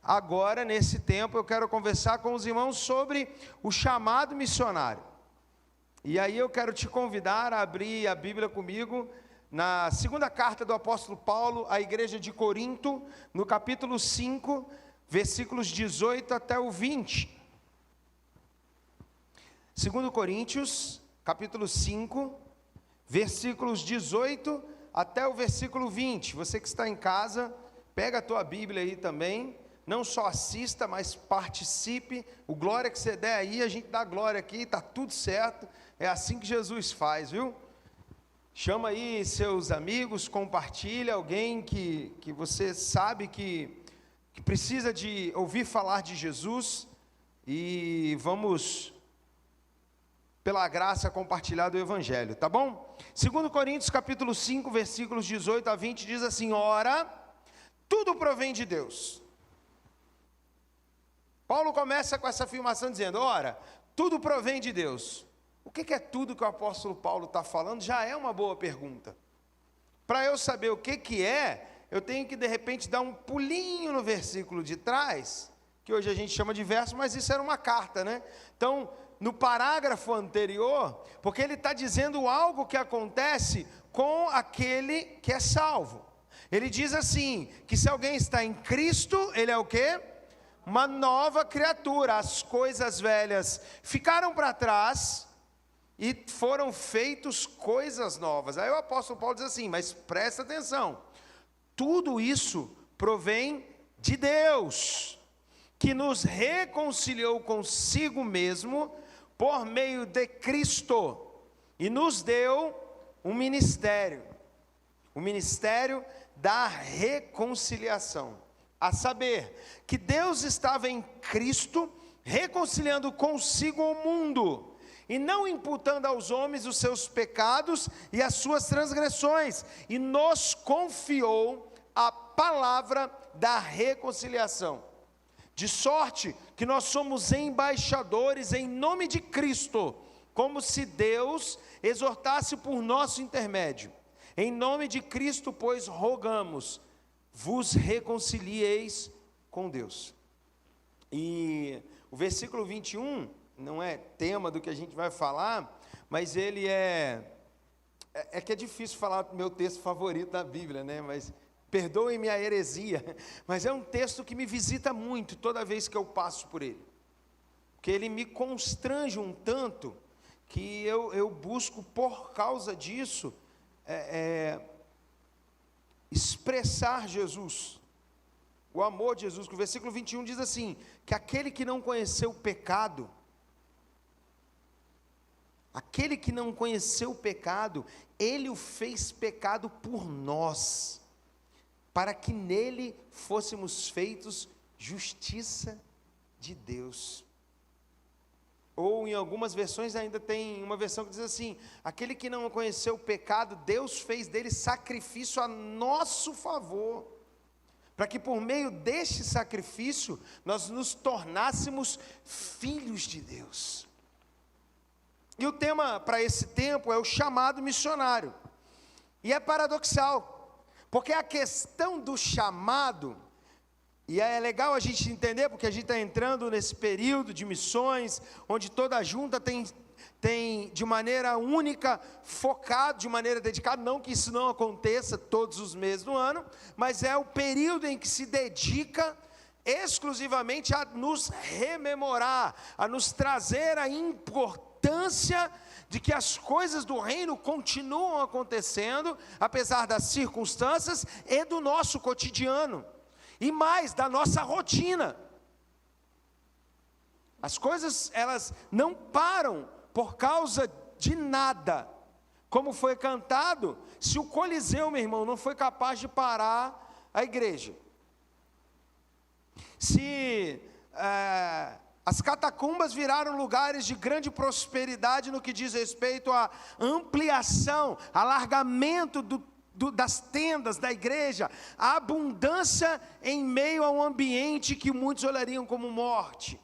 agora, nesse tempo, eu quero conversar com os irmãos sobre o chamado missionário. E aí eu quero te convidar a abrir a Bíblia comigo na segunda carta do apóstolo Paulo à igreja de Corinto, no capítulo 5, versículos 18 até o 20. 2 Coríntios, capítulo 5, versículos 18 até o versículo 20. Você que está em casa, pega a tua Bíblia aí também. Não só assista, mas participe. O glória que você der aí, a gente dá glória aqui, está tudo certo. É assim que Jesus faz, viu? Chama aí seus amigos, compartilha alguém que você sabe que precisa de ouvir falar de Jesus. E vamos, pela graça, compartilhar do Evangelho, tá bom? 2 Coríntios capítulo 5, versículos 18 a 20, diz assim: ora, tudo provém de Deus. Paulo começa com essa afirmação dizendo, ora, tudo provém de Deus. O que é tudo que o apóstolo Paulo está falando? Já é uma boa pergunta. Para eu saber o que é, eu tenho que de repente dar um pulinho no versículo de trás, que hoje a gente chama de verso, mas isso era uma carta, né? Então, no parágrafo anterior, porque ele está dizendo algo que acontece com aquele que é salvo. Ele diz assim, que se alguém está em Cristo, ele é o quê? Uma nova criatura. As coisas velhas ficaram para trás e foram feitas coisas novas. Aí o apóstolo Paulo diz assim, mas presta atenção, tudo isso provém de Deus, que nos reconciliou consigo mesmo por meio de Cristo e nos deu um ministério, o ministério da reconciliação. A saber, que Deus estava em Cristo, reconciliando consigo o mundo, e não imputando aos homens os seus pecados e as suas transgressões, e nos confiou a palavra da reconciliação. De sorte que nós somos embaixadores em nome de Cristo, como se Deus exortasse por nosso intermédio. Em nome de Cristo, pois, rogamos, vos reconcilieis com Deus. E o versículo 21, não é tema do que a gente vai falar, mas ele é que é difícil falar do meu texto favorito da Bíblia, né? Mas perdoem-me a heresia, mas é um texto que me visita muito toda vez que eu passo por ele, porque ele me constrange um tanto, que eu busco por causa disso, expressar Jesus, o amor de Jesus. Que o versículo 21 diz assim, que aquele que não conheceu o pecado, ele o fez pecado por nós, para que nele fôssemos feitos justiça de Deus. Ou em algumas versões ainda tem uma versão que diz assim, aquele que não conheceu o pecado, Deus fez dele sacrifício a nosso favor, para que por meio deste sacrifício, nós nos tornássemos filhos de Deus. E o tema para esse tempo é o chamado missionário, e é paradoxal, porque a questão do chamado, e é legal a gente entender, porque a gente está entrando nesse período de missões, onde toda a junta tem de maneira única, focado, de maneira dedicada, não que isso não aconteça todos os meses do ano, mas é o período em que se dedica exclusivamente a nos rememorar, a nos trazer a importância de que as coisas do reino continuam acontecendo, apesar das circunstâncias e do nosso cotidiano. E mais, da nossa rotina. As coisas, elas não param por causa de nada. Como foi cantado, se o Coliseu, meu irmão, não foi capaz de parar a igreja. Se as catacumbas viraram lugares de grande prosperidade no que diz respeito à ampliação, alargamento das tendas da igreja, a abundância em meio a um ambiente que muitos olhariam como morte.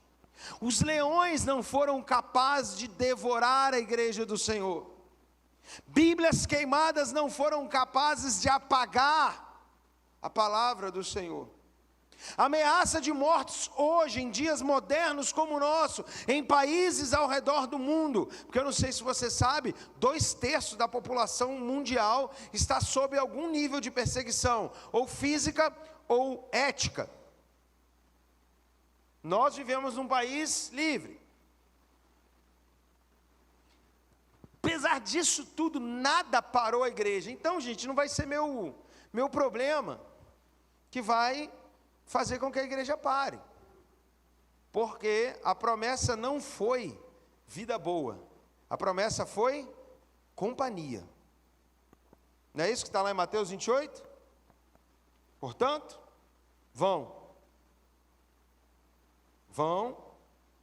Os leões não foram capazes de devorar a igreja do Senhor. Bíblias queimadas não foram capazes de apagar a palavra do Senhor. Ameaça de mortes hoje, em dias modernos como o nosso, em países ao redor do mundo. Porque eu não sei se você sabe, 2/3 da população mundial está sob algum nível de perseguição, ou física ou ética. Nós vivemos num país livre. Apesar disso tudo, nada parou a igreja. Então, gente, não vai ser meu problema que vai fazer com que a igreja pare. Porque a promessa não foi vida boa. A promessa foi companhia. Não é isso que está lá em Mateus 28? Portanto, vão.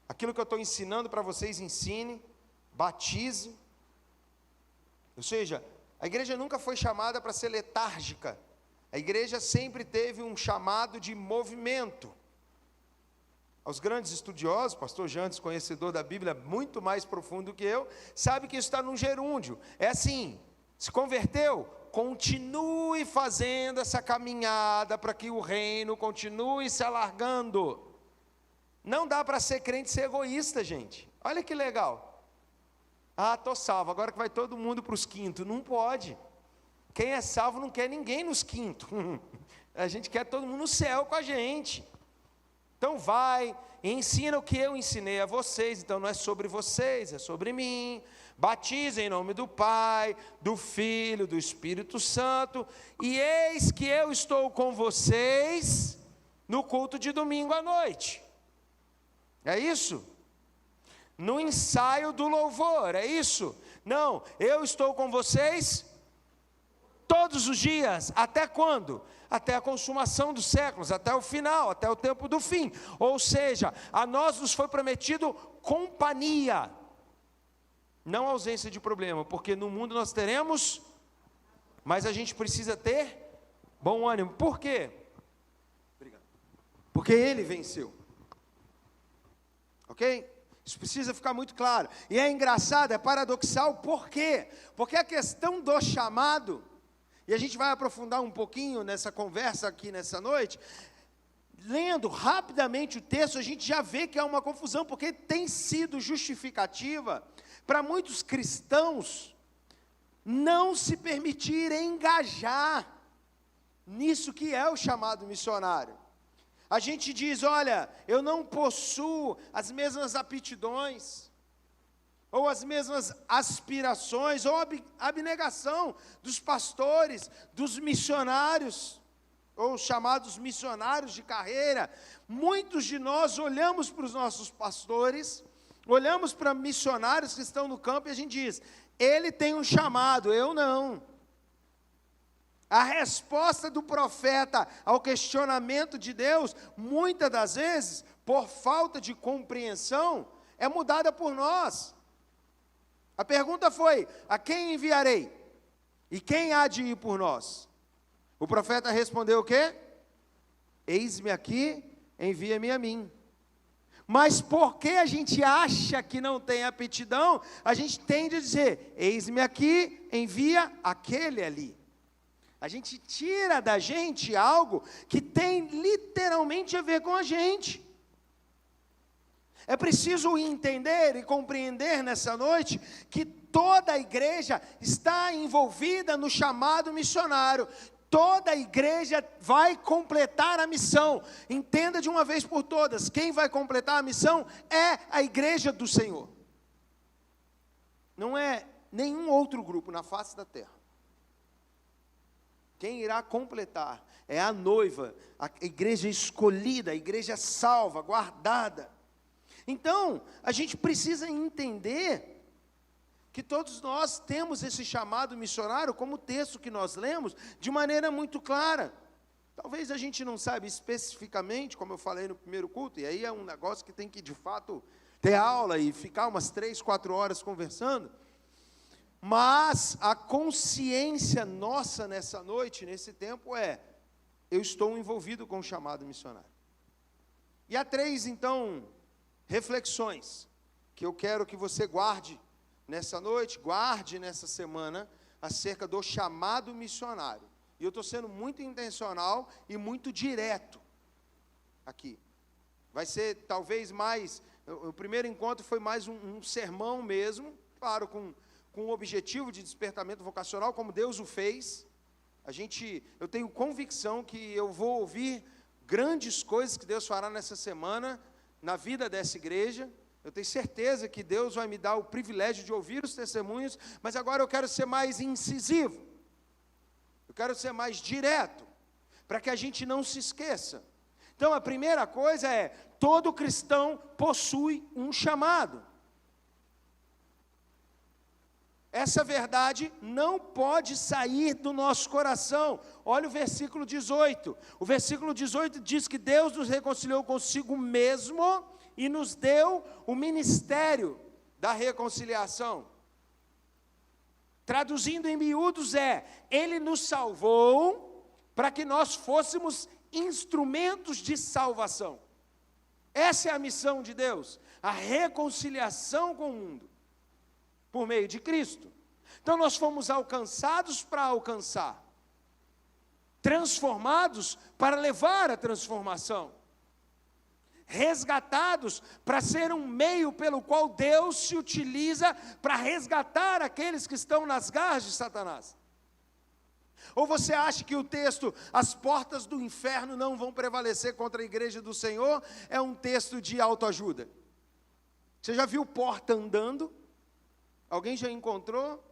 Aquilo que eu estou ensinando para vocês, ensine, batize. Ou seja, a igreja nunca foi chamada para ser letárgica. A igreja sempre teve um chamado de movimento. Aos grandes estudiosos, pastor Jantes, conhecedor da Bíblia muito mais profundo que eu, sabe que isso está num gerúndio. É assim, se converteu, continue fazendo essa caminhada para que o reino continue se alargando. Não dá para ser crente e ser egoísta, gente. Olha que legal. Estou salvo, agora que vai todo mundo para os quintos. Não pode. Quem é salvo não quer ninguém nos quintos. A gente quer todo mundo no céu com a gente. Então vai, ensina o que eu ensinei a vocês. Então não é sobre vocês, é sobre mim. Batiza em nome do Pai, do Filho, do Espírito Santo. E eis que eu estou com vocês no culto de domingo à noite. É isso? No ensaio do louvor, é isso? Não, eu estou com vocês todos os dias, até quando? Até a consumação dos séculos, até o final, até o tempo do fim. Ou seja, a nós nos foi prometido companhia, não ausência de problema, porque no mundo nós teremos, mas a gente precisa ter bom ânimo. Por quê? Porque Ele venceu. Ok? Isso precisa ficar muito claro. E é engraçado, é paradoxal, por quê? Porque a questão do chamado, e a gente vai aprofundar um pouquinho nessa conversa aqui nessa noite, lendo rapidamente o texto, a gente já vê que há uma confusão, porque tem sido justificativa para muitos cristãos não se permitir engajar nisso que é o chamado missionário. A gente diz, olha, eu não possuo as mesmas aptidões, ou as mesmas aspirações, ou abnegação dos pastores, dos missionários, ou chamados missionários de carreira. Muitos de nós olhamos para os nossos pastores, olhamos para missionários que estão no campo e a gente diz, ele tem um chamado, eu não. A resposta do profeta ao questionamento de Deus, muitas das vezes, por falta de compreensão, é mudada por nós. A pergunta foi, a quem enviarei? E quem há de ir por nós? O profeta respondeu o quê? Eis-me aqui, envia-me a mim. Mas porque a gente acha que não tem aptidão, a gente tende a dizer, eis-me aqui, envia aquele ali. A gente tira da gente algo que tem literalmente a ver com a gente. É preciso entender e compreender nessa noite que toda a igreja está envolvida no chamado missionário. Toda a igreja vai completar a missão. Entenda de uma vez por todas, quem vai completar a missão é a igreja do Senhor. Não é nenhum outro grupo na face da terra. Quem irá completar é a noiva, a igreja escolhida, a igreja salva, guardada. Então, a gente precisa entender que todos nós temos esse chamado missionário, como o texto que nós lemos, de maneira muito clara. Talvez a gente não saiba especificamente, como eu falei no primeiro culto, e aí é um negócio que tem que, de fato, ter aula e ficar umas 3, 4 horas conversando. Mas a consciência nossa nessa noite, nesse tempo eu estou envolvido com o chamado missionário. E há 3, então, reflexões que eu quero que você guarde nessa noite, guarde nessa semana, acerca do chamado missionário. E eu estou sendo muito intencional e muito direto. aqui. Vai ser talvez mais, o primeiro encontro foi mais um sermão mesmo, claro, com o objetivo de despertamento vocacional, como Deus o fez. Eu tenho convicção que eu vou ouvir grandes coisas que Deus fará nessa semana, na vida dessa igreja. Eu tenho certeza que Deus vai me dar o privilégio de ouvir os testemunhos, mas agora eu quero ser mais incisivo. Eu quero ser mais direto, para que a gente não se esqueça. Então, a primeira coisa é, todo cristão possui um chamado. Essa verdade não pode sair do nosso coração. Olha o versículo 18. O versículo 18 diz que Deus nos reconciliou consigo mesmo e nos deu o ministério da reconciliação. Traduzindo em miúdos Ele nos salvou para que nós fôssemos instrumentos de salvação. Essa é a missão de Deus, a reconciliação com o mundo, por meio de Cristo. Então nós fomos alcançados para alcançar, transformados para levar a transformação, resgatados para ser um meio pelo qual Deus se utiliza para resgatar aqueles que estão nas garras de Satanás. Ou você acha que o texto, as portas do inferno não vão prevalecer contra a igreja do Senhor, é um texto de autoajuda? Você já viu porta andando? Alguém já encontrou?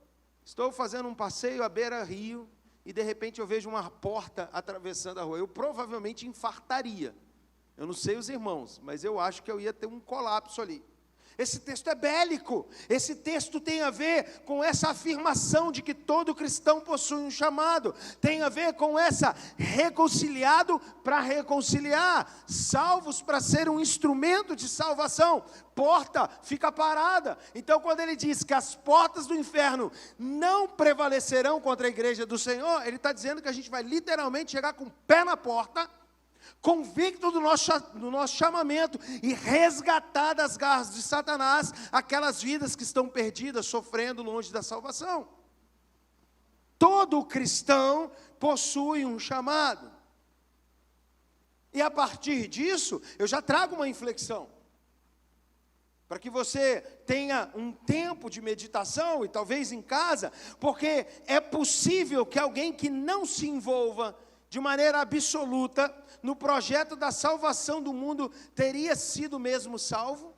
Estou fazendo um passeio à beira-rio e de repente eu vejo uma porta atravessando a rua. Eu provavelmente infartaria. Eu não sei os irmãos, mas eu acho que eu ia ter um colapso ali. Esse texto é bélico. Esse texto tem a ver com essa afirmação de que todo cristão possui um chamado. Tem a ver com essa reconciliado para reconciliar, salvos para ser um instrumento de salvação. Porta fica parada. Então, quando ele diz que as portas do inferno não prevalecerão contra a igreja do Senhor, ele está dizendo que a gente vai literalmente chegar com o pé na porta, convicto do nosso chamamento e resgatar das garras de Satanás aquelas vidas que estão perdidas, sofrendo longe da salvação. Todo cristão possui um chamado. E a partir disso, eu já trago uma inflexão, para que você tenha um tempo de meditação, e talvez em casa, porque é possível que alguém que não se envolva de maneira absoluta no projeto da salvação do mundo, teria sido mesmo salvo?